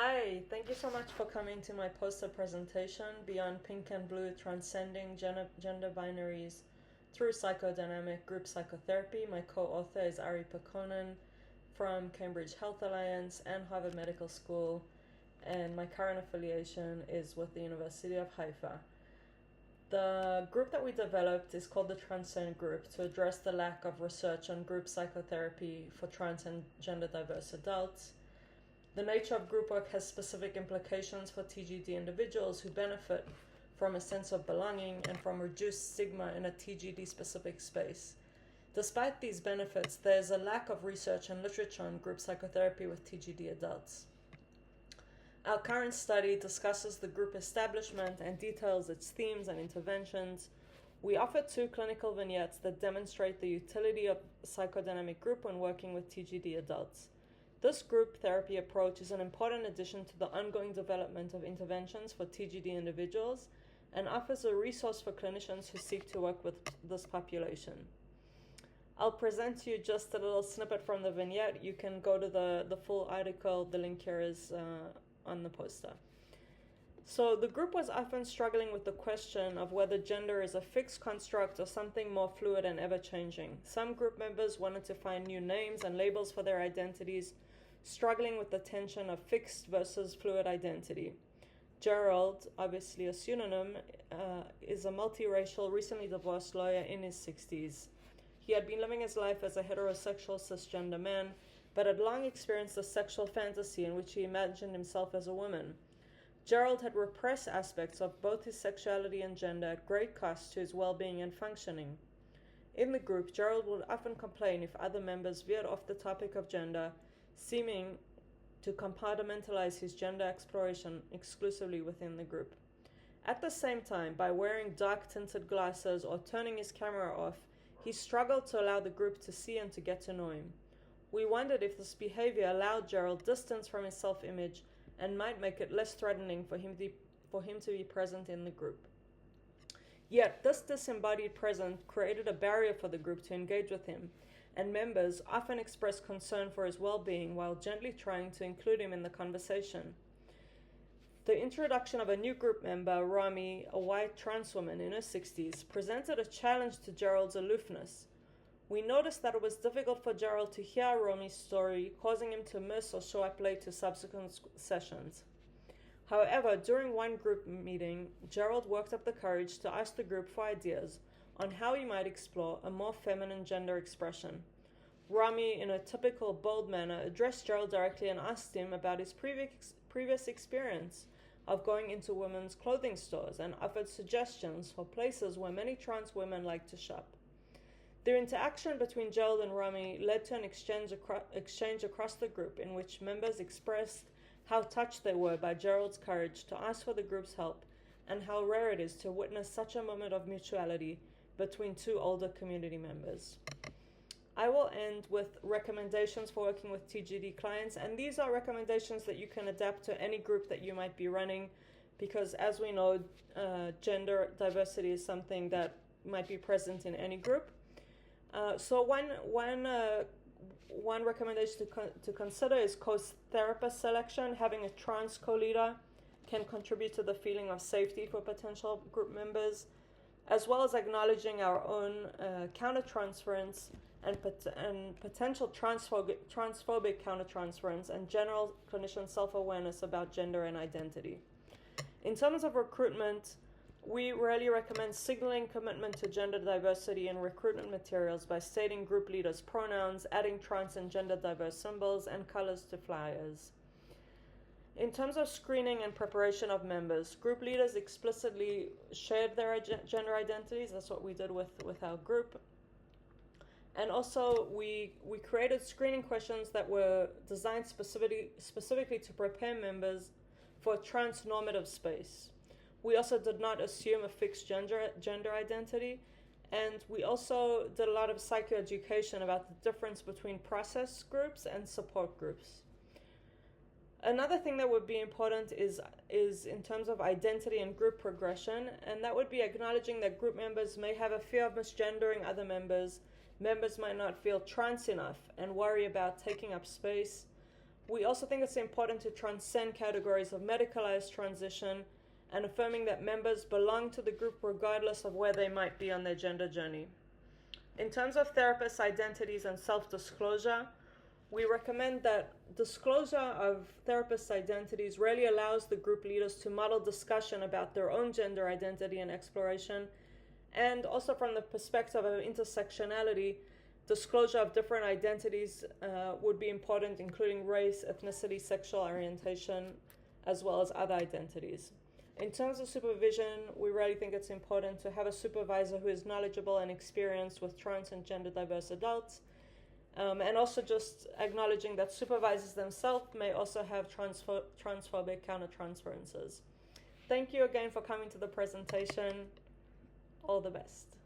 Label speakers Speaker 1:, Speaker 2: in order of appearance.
Speaker 1: Hi, thank you so much for coming to my poster presentation, Beyond Pink and Blue, Transcending Gender Binaries Through Psychodynamic Group Psychotherapy. My co-author is Ari Pakonen from Cambridge Health Alliance and Harvard Medical School, and my current affiliation is with the University of Haifa. The group that we developed is called the Transcend Group to address the lack of research on group psychotherapy for trans and gender diverse adults. The nature of group work has specific implications for TGD individuals who benefit from a sense of belonging and from reduced stigma in a TGD-specific space. Despite these benefits, there is a lack of research and literature on group psychotherapy with TGD adults. Our current study discusses the group establishment and details its themes and interventions. We offer 2 clinical vignettes that demonstrate the utility of psychodynamic group when working with TGD adults. This group therapy approach is an important addition to the ongoing development of interventions for TGD individuals and offers a resource for clinicians who seek to work with this population. I'll present to you just a little snippet from the vignette. You can go to the full article. The link here is on the poster. So the group was often struggling with the question of whether gender is a fixed construct or something more fluid and ever-changing. Some group members wanted to find new names and labels for their identities, struggling with the tension of fixed versus fluid identity. Gerald, obviously a pseudonym, is a multiracial, recently divorced lawyer in his 60s. He had been living his life as a heterosexual cisgender man, but had long experienced a sexual fantasy in which he imagined himself as a woman. Gerald had repressed aspects of both his sexuality and gender at great cost to his well-being and functioning. In the group, Gerald would often complain if other members veered off the topic of gender, seeming to compartmentalize his gender exploration exclusively within the group. At the same time, by wearing dark-tinted glasses or turning his camera off, he struggled to allow the group to see and to get to know him. We wondered if this behavior allowed Gerald distance from his self-image and might make it less threatening for him to be present in the group. Yet, this disembodied presence created a barrier for the group to engage with him, and members often expressed concern for his well-being while gently trying to include him in the conversation. The introduction of a new group member, Rami, a white trans woman in her 60s, presented a challenge to Gerald's aloofness. We noticed that it was difficult for Gerald to hear Rami's story, causing him to miss or show up late to subsequent sessions. However, during one group meeting, Gerald worked up the courage to ask the group for ideas on how he might explore a more feminine gender expression. Rami, in a typical bold manner, addressed Gerald directly and asked him about his previous experience of going into women's clothing stores and offered suggestions for places where many trans women like to shop. Their interaction between Gerald and Rami led to an exchange across the group in which members expressed how touched they were by Gerald's courage to ask for the group's help and how rare it is to witness such a moment of mutuality between 2 older community members. I will end with recommendations for working with TGD clients, and these are recommendations that you can adapt to any group that you might be running, because as we know, gender diversity is something that might be present in any group. So one recommendation to consider is co-therapist selection. Having a trans co-leader can contribute to the feeling of safety for potential group members, as well as acknowledging our own countertransference and potential transphobic countertransference and general clinician self-awareness about gender and identity. In terms of recruitment, we rarely recommend signaling commitment to gender diversity in recruitment materials by stating group leaders' pronouns, adding trans and gender diverse symbols and colors to flyers. In terms of screening and preparation of members, group leaders explicitly shared their gender identities. That's what we did with our group. And also, we created screening questions that were designed specifically to prepare members for a trans-normative space. We also did not assume a fixed gender identity, and we also did a lot of psychoeducation about the difference between process groups and support groups. Another thing that would be important is in terms of identity and group progression, and that would be acknowledging that group members may have a fear of misgendering other members. Members might not feel trans enough and worry about taking up space. We also think it's important to transcend categories of medicalized transition and affirming that members belong to the group regardless of where they might be on their gender journey. In terms of therapist identities and self-disclosure, we recommend that disclosure of therapist identities really allows the group leaders to model discussion about their own gender identity and exploration, and also from the perspective of intersectionality, disclosure of different identities would be important, including race, ethnicity, sexual orientation, as well as other identities. In terms of supervision, we really think it's important to have a supervisor who is knowledgeable and experienced with trans and gender diverse adults, and also just acknowledging that supervisors themselves may also have transphobic countertransferences. Thank you again for coming to the presentation. All the best.